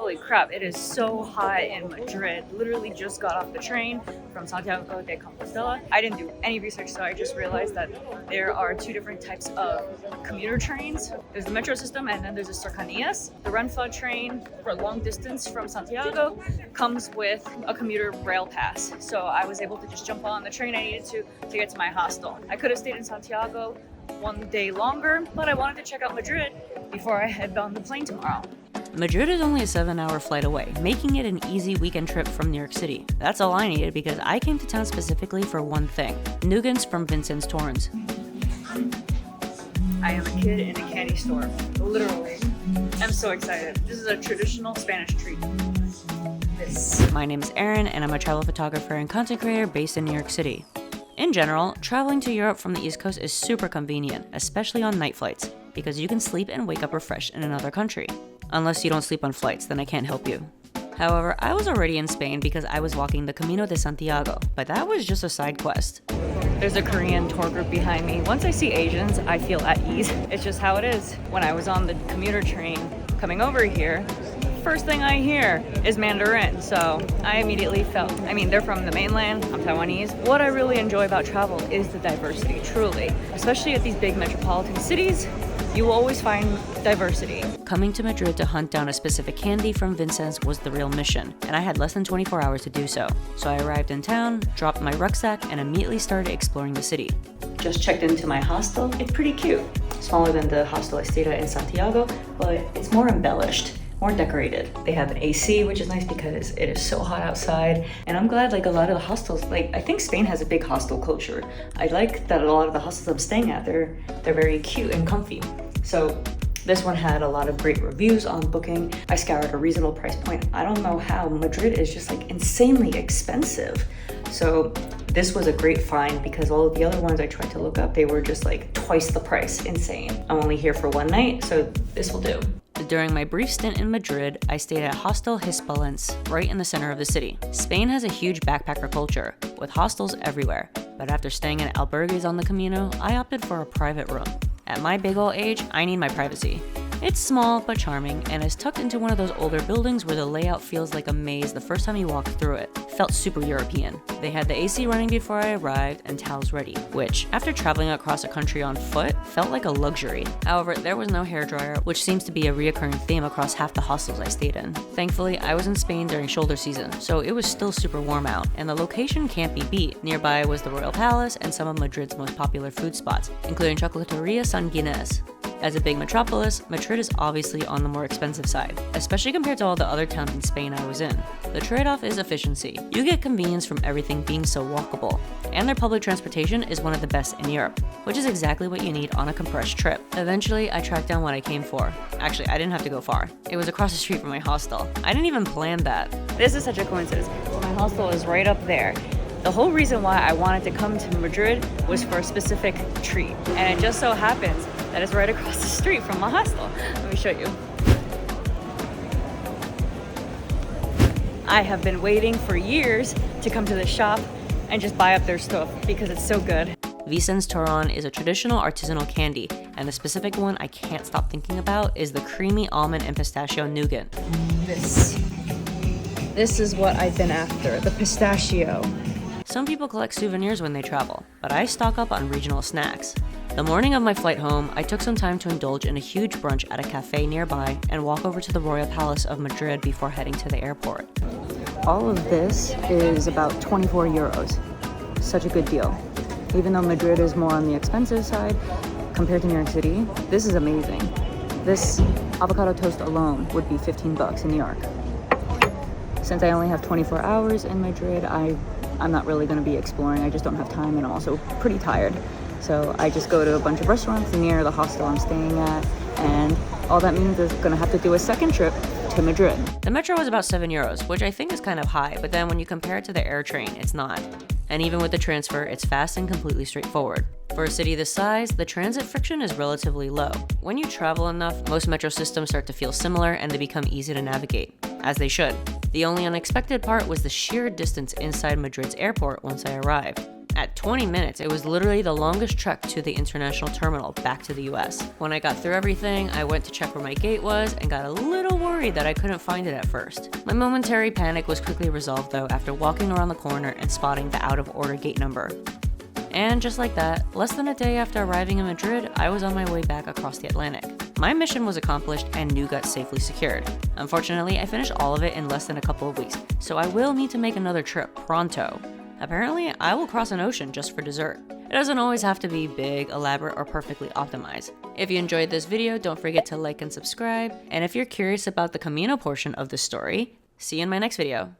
Holy crap, it is so hot in Madrid. Literally just got off the train from Santiago de Compostela. I didn't do any research, so I just realized that there are two different types of commuter trains. There's the metro system and then there's the cercanías. The Renfe train for long distance from Santiago comes with a commuter rail pass. So I was able to just jump on the train I needed to get to my hostel. I could have stayed in Santiago one day longer, but I wanted to check out Madrid before I head on the plane tomorrow. Madrid is only a 7-hour flight away, making it an easy weekend trip from New York City. That's all I needed because I came to town specifically for one thing: nougats from Vicens Turrones. I am a kid in a candy store, literally. I'm so excited. This is a traditional Spanish treat. My name is Erin, and I'm a travel photographer and content creator based in New York City. In general, traveling to Europe from the East Coast is super convenient, especially on night flights, because you can sleep and wake up refreshed in another country. Unless you don't sleep on flights, then I can't help you. However, I was already in Spain because I was walking the Camino de Santiago, but that was just a side quest. There's a Korean tour group behind me. Once I see Asians, I feel at ease. It's just how it is. When I was on the commuter train coming over here, first thing I hear is Mandarin, so I immediately felt, they're from the mainland, I'm Taiwanese. What I really enjoy about travel is the diversity, truly. Especially at these big metropolitan cities, you will always find diversity. Coming to Madrid to hunt down a specific candy from Vicens was the real mission, and I had less than 24 hours to do so. So I arrived in town, dropped my rucksack, and immediately started exploring the city. Just checked into my hostel. It's pretty cute. Smaller than the hostel I stayed at in Santiago, but it's more embellished, more decorated. They have an AC, which is nice because it is so hot outside. And I'm glad a lot of the hostels, I think Spain has a big hostel culture. I like that a lot of the hostels I'm staying at, they're very cute and comfy. So this one had a lot of great reviews on Booking. I scoured a reasonable price point. I don't know how. Madrid is just insanely expensive. So this was a great find because all of the other ones I tried to look up, they were just twice the price. Insane. I'm only here for one night, so this will do. During my brief stint in Madrid, I stayed at Hostel Hispalens, right in the center of the city. Spain has a huge backpacker culture, with hostels everywhere. But after staying in albergues on the Camino, I opted for a private room. At my big ol' age, I need my privacy. It's small but charming and is tucked into one of those older buildings where the layout feels like a maze the first time you walk through it. Felt super European. They had the AC running before I arrived and towels ready, which, after traveling across a country on foot, felt like a luxury. However, there was no hairdryer, which seems to be a reoccurring theme across half the hostels I stayed in. Thankfully, I was in Spain during shoulder season, so it was still super warm out, and the location can't be beat. Nearby was the Royal Palace and some of Madrid's most popular food spots, including Chocolateria San Ginés. As a big metropolis, Madrid is obviously on the more expensive side, especially compared to all the other towns in Spain I was in. The trade-off is efficiency. You get convenience from everything being so walkable, and their public transportation is one of the best in Europe, which is exactly what you need on a compressed trip. Eventually, I tracked down what I came for. Actually, I didn't have to go far. It was across the street from my hostel. I didn't even plan that. This is such a coincidence. My hostel is right up there. The whole reason why I wanted to come to Madrid was for a specific treat, and it just so happens that it's right across the street from my hostel. Let me show you. I have been waiting for years to come to the shop and just buy up their stuff because it's so good. Vicens Turrón is a traditional artisanal candy, and the specific one I can't stop thinking about is the creamy almond and pistachio nougat. This is what I've been after, the pistachio. Some people collect souvenirs when they travel, but I stock up on regional snacks. The morning of my flight home, I took some time to indulge in a huge brunch at a cafe nearby and walk over to the Royal Palace of Madrid before heading to the airport. All of this is about 24 euros. Such a good deal. Even though Madrid is more on the expensive side compared to New York City, this is amazing. This avocado toast alone would be 15 bucks in New York. Since I only have 24 hours in Madrid, I'm not really going to be exploring. I just don't have time and I'm also pretty tired. So I just go to a bunch of restaurants near the hostel I'm staying at, and all that means is going to have to do a second trip to Madrid. The metro is about 7 euros, which I think is kind of high, but then when you compare it to the air train, it's not. And even with the transfer, it's fast and completely straightforward. For a city this size, the transit friction is relatively low. When you travel enough, most metro systems start to feel similar and they become easy to navigate, as they should. The only unexpected part was the sheer distance inside Madrid's airport once I arrived. At 20 minutes, it was literally the longest trek to the international terminal back to the US. When I got through everything, I went to check where my gate was and got a little worried that I couldn't find it at first. My momentary panic was quickly resolved though after walking around the corner and spotting the out of order gate number. And just like that, less than a day after arriving in Madrid, I was on my way back across the Atlantic. My mission was accomplished and nougat safely secured. Unfortunately, I finished all of it in less than a couple of weeks, so I will need to make another trip pronto. Apparently, I will cross an ocean just for dessert. It doesn't always have to be big, elaborate, or perfectly optimized. If you enjoyed this video, don't forget to like and subscribe. And if you're curious about the Camino portion of the story, see you in my next video.